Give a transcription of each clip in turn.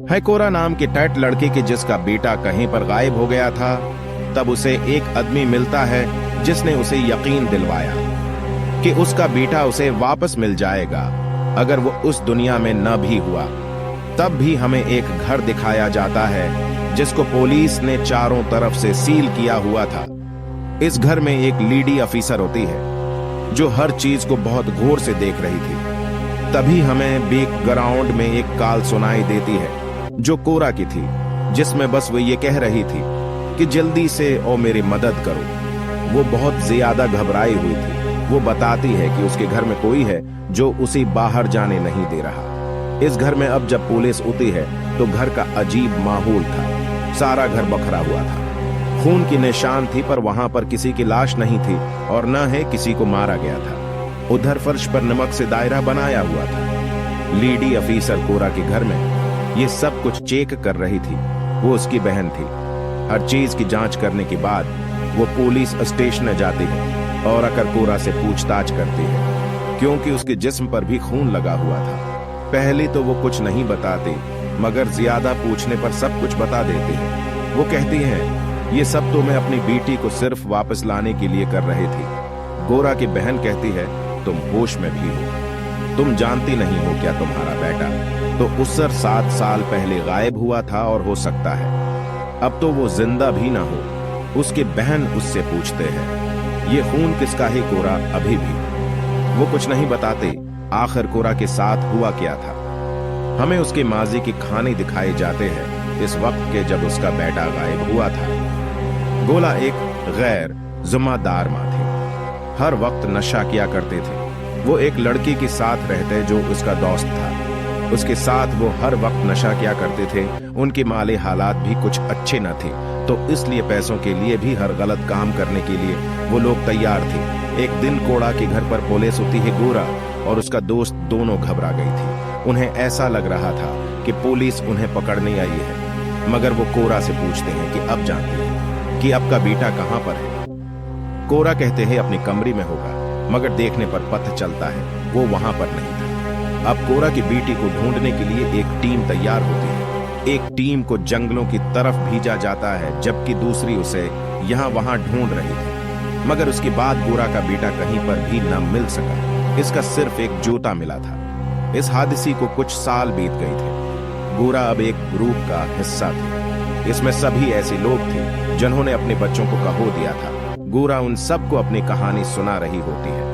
है कोरा नाम के टैट लड़के की जिसका बेटा कहीं पर गायब हो गया था। तब उसे एक आदमी मिलता है जिसने उसे यकीन दिलवाया कि उसका बेटा उसे वापस मिल जाएगा अगर वो उस दुनिया में न भी हुआ। तब भी हमें एक घर दिखाया जाता है जिसको पुलिस ने चारों तरफ से सील किया हुआ था। इस घर में एक लेडी ऑफिसर होती है जो हर चीज को बहुत गौर से देख रही थी। तभी हमें बैकग्राउंड में एक कॉल सुनाई देती है जो कोरा की थी, जिसमें बस वो ये कह रही थी कि जल्दी से ओ मेरी मदद करो। वो बहुत ज्यादा घबराई हुई थी। वो बताती है कि उसके घर में कोई है जो उसे बाहर जाने नहीं दे रहा। इस घर में अब जब पुलिस उतरी है तो घर का अजीब माहौल था। सारा घर बखरा हुआ था, खून की निशान थी, पर वहां पर किसी की लाश नहीं थी और न है किसी को मारा गया था। उधर फर्श पर नमक से दायरा बनाया हुआ था। लेडी ऑफिसर कोरा के घर में ये सब कुछ चेक कर रही थी। वो उसकी बहन थी। हर चीज की जांच करने के बाद वो पुलिस स्टेशन जाती है और आकर कोरा से पूछताछ करती है, क्योंकि उसके जिस्म पर भी खून लगा हुआ था। पहले तो वो कुछ नहीं बताती, मगर ज्यादा पूछने पर सब कुछ बता देती है। वो कहती है, ये सब तो मैं अपनी बेटी को सिर्फ वापस लाने के लिए कर रही थी। गोरा की बहन कहती है, तुम होश में भी हो, तुम जानती नहीं हो क्या तुम्हारा बेटा तो उससे 7 साल पहले गायब हुआ था और हो सकता है अब तो वो जिंदा भी ना हो। उसकी बहन उससे पूछते हैं, ये खून किसका है कोरा? अभी भी वो कुछ नहीं बताते। आखिर कोरा के साथ हुआ क्या था? हमें उसके माजी की कहानी दिखाए जाते हैं इस वक्त के जब उसका बेटा गायब हुआ था। गोला एक गैर जिम्मेदार माँ थी। हर वक्त नशा किया करते थे। वो एक लड़की के साथ रहते जो उसका दोस्त था। उसके साथ वो हर वक्त नशा किया करते थे। उनके माली हालात भी कुछ अच्छे न थे, तो इसलिए पैसों के लिए भी हर गलत काम करने के लिए वो लोग तैयार थे। एक दिन कोड़ा के घर पर पुलिस होती है। गोरा और उसका दोस्त दोनों घबरा गई थी। उन्हें ऐसा लग रहा था कि पुलिस उन्हें पकड़ने आई है, मगर वो कोरा से पूछते हैं कि अब जानती है कि आपका बेटा कहाँ पर है? कोरा कहते हैं अपनी कमरे में होगा, मगर देखने पर पता चलता है वो वहां पर नहीं था। अब कोरा की बेटी को ढूंढने के लिए एक टीम तैयार होती है। एक टीम को जंगलों की तरफ भेजा जाता है, जबकि दूसरी उसे यहाँ वहां ढूंढ रही थी। मगर उसके बाद गोरा का बेटा कहीं पर भी न मिल सका। इसका सिर्फ एक जूता मिला था। इस हादसे को कुछ साल बीत गए थे। गोरा अब एक ग्रुप का हिस्सा था। इसमें सभी ऐसे लोग थे जिन्होंने अपने बच्चों को खो दिया था। गोरा उन सबको अपनी कहानी सुना रही होती है।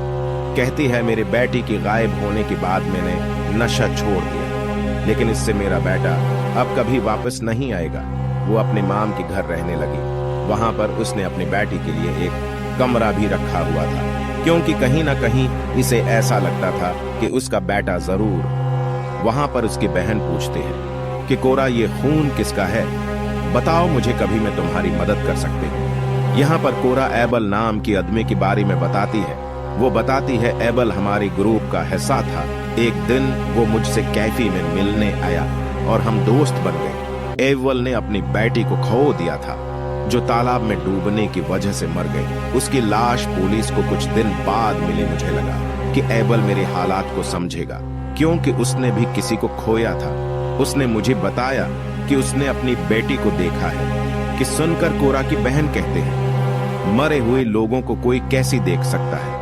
कहती है, मेरे बेटी के गायब होने के बाद मैंने नशा छोड़ दिया, लेकिन इससे मेरा बेटा अब कभी वापस नहीं आएगा। वो अपने माम के घर रहने लगी। वहां पर उसने अपनी बेटी के लिए एक कमरा भी रखा हुआ था, क्योंकि कहीं ना कहीं इसे ऐसा लगता था कि उसका बेटा जरूर। वहां पर उसकी बहन पूछती है कि कोरा, ये खून किसका है? बताओ मुझे, कभी मैं तुम्हारी मदद कर सकती हूँ। यहाँ पर कोरा एबल नाम की आदमी के बारे में बताती है। वो बताती है, एबल हमारे ग्रुप का हिस्सा था। एक दिन वो मुझसे कैफे में मिलने आया और हम दोस्त बन गए। एबल ने अपनी बेटी को खो दिया था, जो तालाब में डूबने की वजह से मर गई। उसकी लाश पुलिस को कुछ दिन बाद मिली। मुझे लगा कि एबल मेरे हालात को समझेगा, क्योंकि उसने भी किसी को खोया था। उसने मुझे बताया कि उसने अपनी बेटी को देखा है। कि सुनकर कोरा की बहन कहते हैं, मरे हुए लोगों को कोई कैसे देख सकता है?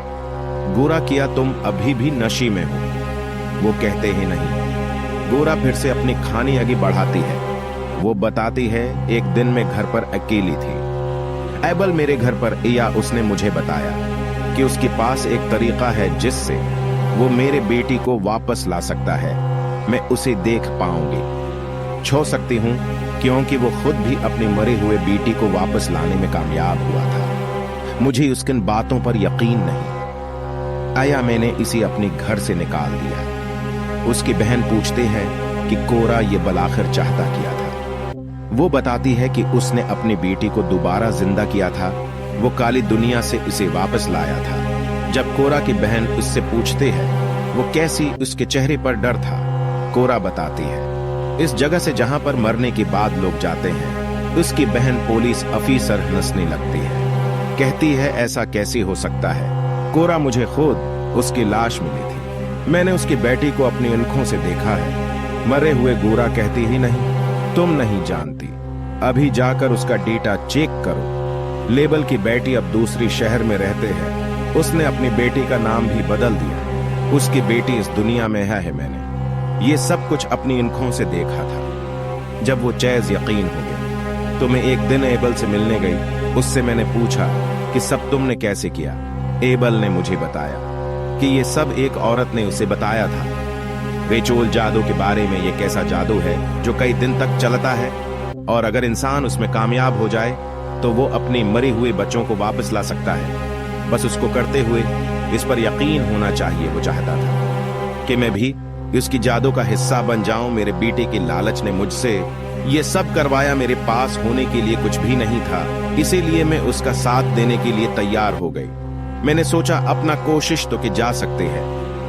गोरा, किया तुम अभी भी नशे में हो? वो कहते ही नहीं। गोरा फिर से अपनी कहानी आगे बढ़ाती है। वो बताती है, एक दिन मैं घर पर अकेली थी। एबल मेरे घर पर आया। उसने मुझे बताया कि उसके पास एक तरीका है जिससे वो मेरे बेटी को वापस ला सकता है। मैं उसे देख पाऊंगी, छू सकती हूँ, क्योंकि वो खुद भी अपनी मरे हुए बेटी को वापस लाने में कामयाब हुआ था। मुझे उसकी बातों पर यकीन नहीं आया। मैंने इसे अपने घर से निकाल दिया। उसकी बहन पूछते हैं कि कोरा ये बलाखिर चाहता किया था। वो बताती है कि उसने अपनी बेटी को दोबारा जिंदा किया था। वो काली दुनिया से इसे वापस लाया था। जब कोरा की बहन उससे पूछते हैं वो कैसी, उसके चेहरे पर डर था। कोरा बताती है, इस जगह से जहां पर मरने के बाद लोग जाते हैं। उसकी बहन पुलिस ऑफिसर हंसने लगती है। कहती है, ऐसा कैसे हो सकता है? कोरा, मुझे खुद उसकी लाश मिली थी। मैंने उसकी बेटी को अपनी आंखों से देखा है। मरे हुए। गोरा कहती ही नहीं। तुम नहीं जानती, अभी जाकर उसका डेटा चेक करो। लेबल की बेटी अब दूसरी शहर में रहते हैं। उसने अपनी बेटी का नाम भी बदल दिया। उसकी बेटी इस दुनिया में है मैंने ये सब कुछ अपनी आंखों से देखा था। जब वो चैज यकीन हो गया तो मैं एक दिन एबल से मिलने गई। उससे मैंने पूछा कि सब तुमने कैसे किया। एबल ने मुझे बताया कि ये सब एक औरत ने उसे बताया था। रेचोल जादू के बारे में, ये कैसा जादू है जो कई दिन तक चलता है और अगर इंसान उसमें कामयाब हो जाए तो वो अपने मरे हुए बच्चों को वापस ला सकता है। बस उसको करते हुए इस पर यकीन होना चाहिए। वो चाहता था कि मैं भी उसकी जादू का हिस्सा बन जाऊं। मेरे बेटे की लालच ने मुझसे ये सब करवाया। मेरे पास होने के लिए कुछ भी नहीं था, इसीलिए मैं उसका साथ देने के लिए तैयार हो गई। मैंने सोचा अपना कोशिश तो कि जा सकते हैं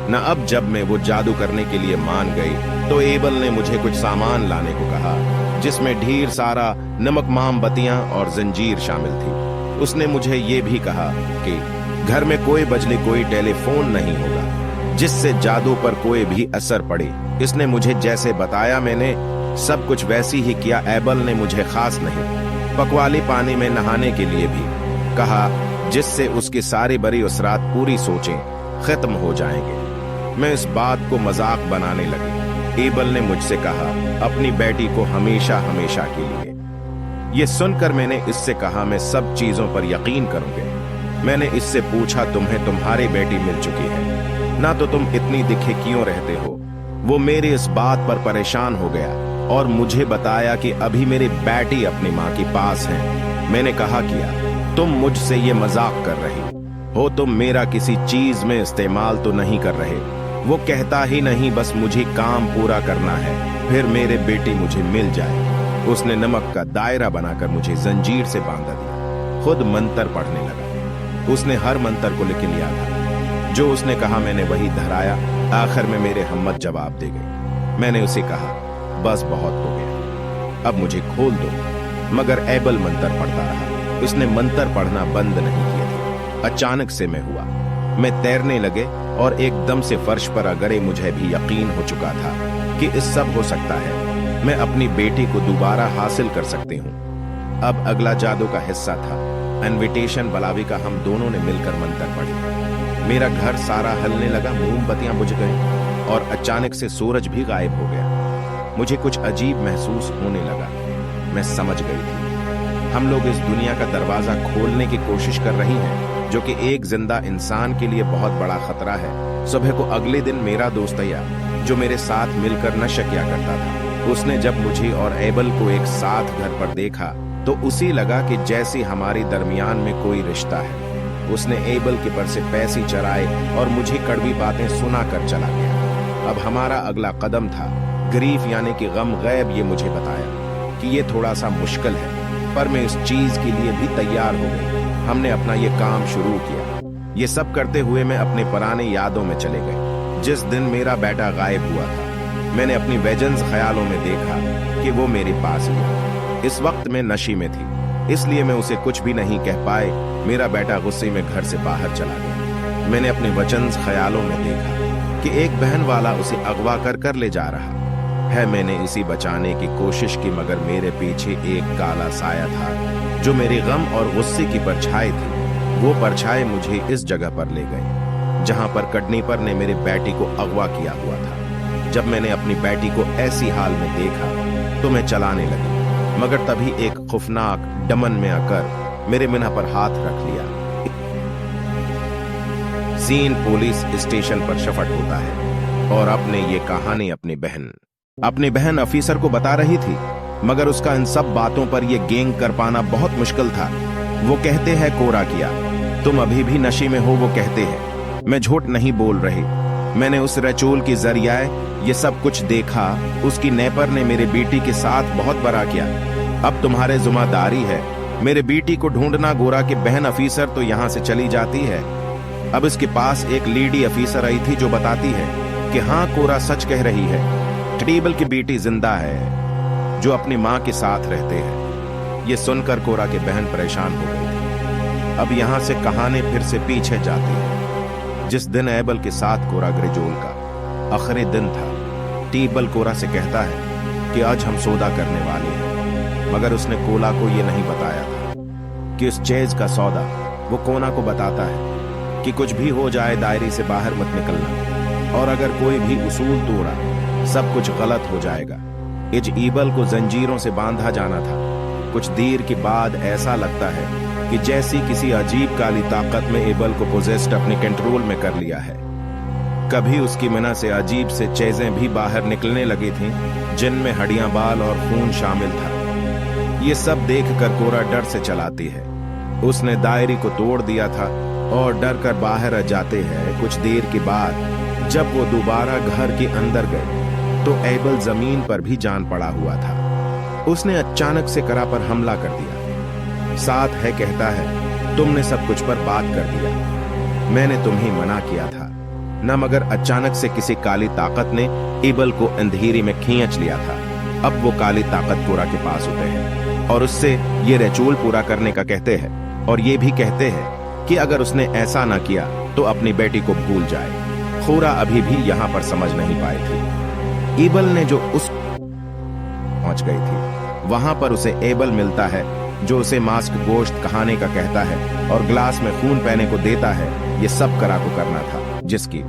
ना। अब जब मैं वो जादू करने के लिए मान गई तो एबल ने मुझे कुछ सामान लाने को कहा जिसमें ढेर सारा नमक, मोमबत्तियां और जंजीर शामिल थी। उसने मुझे ये भी कहा कि घर में कोई बिजली, कोई टेलीफोन नहीं होगा जिससे जादू पर कोई भी असर पड़े। इसने मुझे जैसे बताया मैंने सब कुछ वैसी ही किया। एबल ने मुझे खास नहीं पकवाली पानी में नहाने के लिए भी कहा जिससे उसकी सारी बड़ी उसरात, पूरी सोचें खत्म हो जाएंगे। मैं इस बात को मजाक बनाने लगी। एबल ने मुझसे कहा अपनी बेटी को हमेशा हमेशा के लिए। ये सुनकर मैंने इससे कहा मैं सब चीजों पर यकीन करूंगी। मैंने इससे पूछा तुम्हें तुम्हारी बेटी मिल चुकी है ना, तो तुम इतनी दिखे क्यों रहते हो। वो मेरी इस बात पर परेशान हो गया और मुझे बताया कि अभी मेरी बेटी अपनी माँ के पास है। मैंने कहा किया तुम मुझसे ये मजाक कर रही हो, तुम मेरा किसी चीज में इस्तेमाल तो नहीं कर रहे। वो कहता ही नहीं, बस मुझे काम पूरा करना है, फिर मेरे बेटी मुझे मिल जाए। उसने नमक का दायरा बनाकर मुझे जंजीर से बांधा दिया। खुद मंत्र पढ़ने लगा। उसने हर मंत्र को लिख लिया था जो उसने कहा। मैंने वही दोहराया। आखिर में मेरे हिम्मत जवाब दे गई। मैंने उसे कहा बस बहुत हो गया, अब मुझे खोल दो। मगर एबल मंत्र पढ़ता रहा। उसने मंत्र पढ़ना बंद नहीं किए थे। अचानक से मैं हुआ, मैं तैरने लगे और एकदम से फर्श पर अगड़े। मुझे भी यकीन हो चुका था कि इस सब हो सकता है। मैं अपनी बेटी को दोबारा हासिल कर सकती हूँ। अब अगला जादू का हिस्सा था इनविटेशन बलावी का। हम दोनों ने मिलकर मंत्र पढ़ी। मेरा घर सारा हलने लगा, मोमबत्तियां बुझ गई और अचानक से सूरज भी गायब हो गया। मुझे कुछ अजीब महसूस होने लगा। मैं समझ गई थी हम लोग इस दुनिया का दरवाजा खोलने की कोशिश कर रही हैं, जो कि एक जिंदा इंसान के लिए बहुत बड़ा खतरा है। सुबह को अगले दिन मेरा दोस्त आया जो मेरे साथ मिलकर नशा किया करता था। उसने जब मुझे और एबल को एक साथ घर पर देखा तो उसे लगा कि जैसे हमारे दरमियान में कोई रिश्ता है। उसने एबल के पर से पैसे चराए और मुझे कड़वी बातें सुना कर चला गया। अब हमारा अगला कदम था ग्रीफ यानी कि गम गैब। ये मुझे बताया कि ये थोड़ा सा मुश्किल है, पर मैं इस चीज के लिए भी तैयार हो गई। हमने अपना ये काम शुरू किया। ये सब करते हुए मैं अपने पुराने यादों में चले गए। जिस दिन मेरा बेटा गायब हुआ था मैंने अपनी वेजन्स ख्यालों में देखा कि वो मेरे पास ही है। इस वक्त मैं नशे में थी, इसलिए मैं उसे कुछ भी नहीं कह पाए। मेरा बेटा गुस्से में घर से बाहर चला गया। मैंने अपने वचन्स ख्यालों में देखा कि एक बहन वाला उसे अगवा कर ले जा रहा है। मैंने इसी बचाने की कोशिश की, मगर मेरे पीछे एक काला साया था जो मेरे गम और गुस्से की परछाई थी। वो परछाई मुझे इस जगह पर ले गई जहां पर कडनीपर ने मेरे बेटी को अगवा किया हुआ था। जब मैंने अपनी बेटी को ऐसी हाल में देखा तो मैं चलाने लगी, मगर तभी एक खौफनाक डमन में आकर मेरे मिना पर हाथ रख लिया। सीन पुलिस स्टेशन पर शफट होता है और अपने ये कहानी अपनी बहन ऑफिसर को बता रही थी, मगर उसका इन सब बातों पर यह गैंग कर पाना बहुत मुश्किल था। वो कहते हैं कोरा किया, तुम अभी भी नशे में हो। वो कहते हैं मैं झूठ नहीं बोल रही। मैंने उस रचूल की जरिए ये सब कुछ देखा। उसकी नेपर ने मेरे बेटी के साथ बहुत बड़ा किया। अब तुम्हारे जिम्मेदारी है मेरे बेटी को ढूंढना। गोरा की बहन ऑफिसर तो यहाँ से चली जाती है। अब इसके पास एक लेडी ऑफिसर आई थी जो बताती है कि हाँ, कोरा सच कह रही है। टेबल की बेटी जिंदा है जो अपनी माँ के साथ रहते हैं। ये सुनकर कोरा की बहन परेशान हो गई थी। अब यहाँ से कहानी फिर से पीछे जाती है। जिस दिन एबल के साथ कोरा ग्रेजोल का आखिरी दिन था, टेबल कोरा से कहता है कि आज हम सौदा करने वाले हैं, मगर उसने कोला को ये नहीं बताया था कि उस चेज का सौदा वो कोना को बताता है कि कुछ भी हो जाए दायरे से बाहर मत निकलना, और अगर कोई भी उसूल तोड़ा सब कुछ गलत हो जाएगा। इज ईबल को जंजीरों से बांधा जाना था। कुछ देर के बाद ऐसा लगता है कि जैसी किसी अजीब काली ताकत में एबल को पोजेस्ड अपने कंट्रोल में कर लिया है। कभी उसकी मना से अजीब से चीजें भी बाहर निकलने लगी थीं, जिनमें हड्डियां, बाल और खून शामिल था। ये सब देखकर कोरा डर से चलाती है। उसने दायरे को तोड़ दिया था और डर कर बाहर आ जाते हैं। कुछ देर के बाद जब वो दोबारा घर के अंदर गए तो एबल जमीन पर भी जान पड़ा हुआ था। उसने अचानक से करा पर हमला कर दिया। साथ है कहता है, तुमने सब कुछ पर बात कर दिया, मैंने तुम्हें मना किया था न, मगर अचानक से किसी काली ताकत ने एबल को अंधेरे में खींच लिया था। अब वो काली ताकत कोरा के पास उठे हैं और उससे ये रचूल पूरा करने का कहते हैं, और ये भी कहते हैं कि अगर उसने ऐसा ना किया तो अपनी बेटी को भूल जाए। कोरा अभी भी यहां पर समझ नहीं पाई थी। एबल ने जो उस पहुंच गई थी, वहां पर उसे एबल मिलता है जो उसे मांस गोश्त खाने का कहता है और ग्लास में खून पीने को देता है। ये सब करा को करना था, जिसकी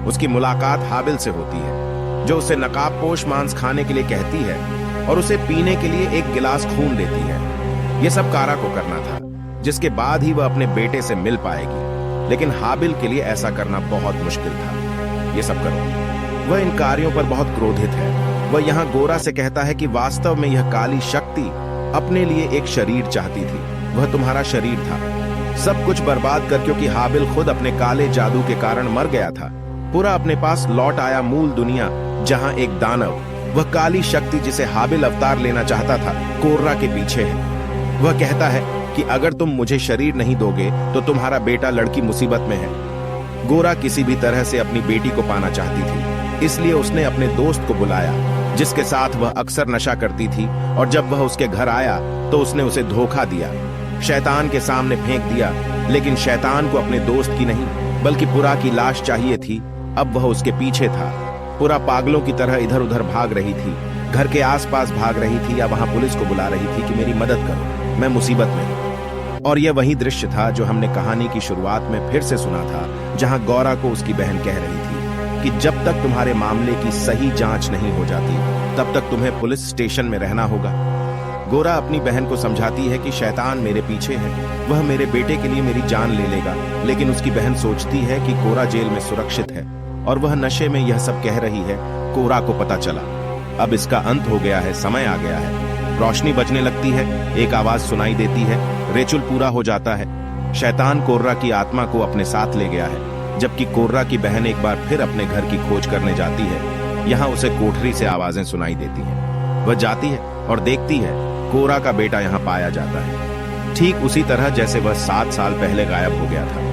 उसकी मुलाकात हाबिल से होती है, जो उसे नकाबपोश मांस खाने के लिए कहती है और उसे पीने के लिए एक गिलास खून देती है। ये सब कारा को करना था, जिसके बाद ही वह अपने बेटे से मिल पाएगी। लेकिन हाबिल के लिए ऐसा करना बहुत मुश्किल था। ये सब करो। वह इन कार्यों पर बहुत क्रोधित है। वह यहाँ गोरा से कहता है कि वास्तव में यह काली शक्ति अपने लिए एक शरीर चाहती थी। वह तुम्हारा शरीर था, सब कुछ बर्बाद कर, क्योंकि हाबिल खुद अपने काले जादू के कारण मर गया था। पूरा अपने पास लौट आया मूल दुनिया, जहां एक दानव, वह काली शक्ति जिसे हाबिल अवतार लेना चाहता था, कोर्रा के पीछे है। वह कहता है कि अगर तुम मुझे शरीर नहीं दोगे तो तुम्हारा बेटा लड़की मुसीबत में है। गोरा किसी भी तरह से अपनी बेटी को पाना चाहती थी, इसलिए उसने अपने दोस्त को बुलाया जिसके साथ वह अक्सर नशा करती थी, और जब वह उसके घर आया तो उसने उसे धोखा दिया, शैतान के सामने फेंक दिया। लेकिन शैतान को अपने दोस्त की नहीं बल्कि पुरा की लाश चाहिए थी। अब वह उसके पीछे था। पुरा पागलों की तरह इधर उधर भाग रही थी, घर के आसपास भाग रही थी या वहां पुलिस को बुला रही थी कि मेरी मदद करो, मैं मुसीबत में हूं। और यह वही दृश्य था जो हमने कहानी की शुरुआत में फिर से सुना था, जहां गौरा को उसकी बहन कह रही थी कि जब तक तुम्हारे मामले की सही जांच नहीं हो जाती तब तक तुम्हें पुलिस स्टेशन में रहना होगा। गोरा अपनी बहन को समझाती है कि शैतान मेरे पीछे है, वह मेरे बेटे के लिए मेरी जान ले लेगा। लेकिन उसकी बहन सोचती है कि कोरा जेल में सुरक्षित है और वह नशे में यह सब कह रही है। कोरा को पता चला अब इसका अंत हो गया है, समय आ गया है। रोशनी बजने लगती है, एक आवाज सुनाई देती है, रेचुल पूरा हो जाता है। शैतान कोर्रा की आत्मा को अपने साथ ले गया है, जबकि कोर्रा की बहन एक बार फिर अपने घर की खोज करने जाती है। यहाँ उसे कोठरी से आवाजें सुनाई देती हैं। वह जाती है और देखती है कोरा का बेटा यहाँ पाया जाता है, ठीक उसी तरह जैसे वह 7 साल पहले गायब हो गया था।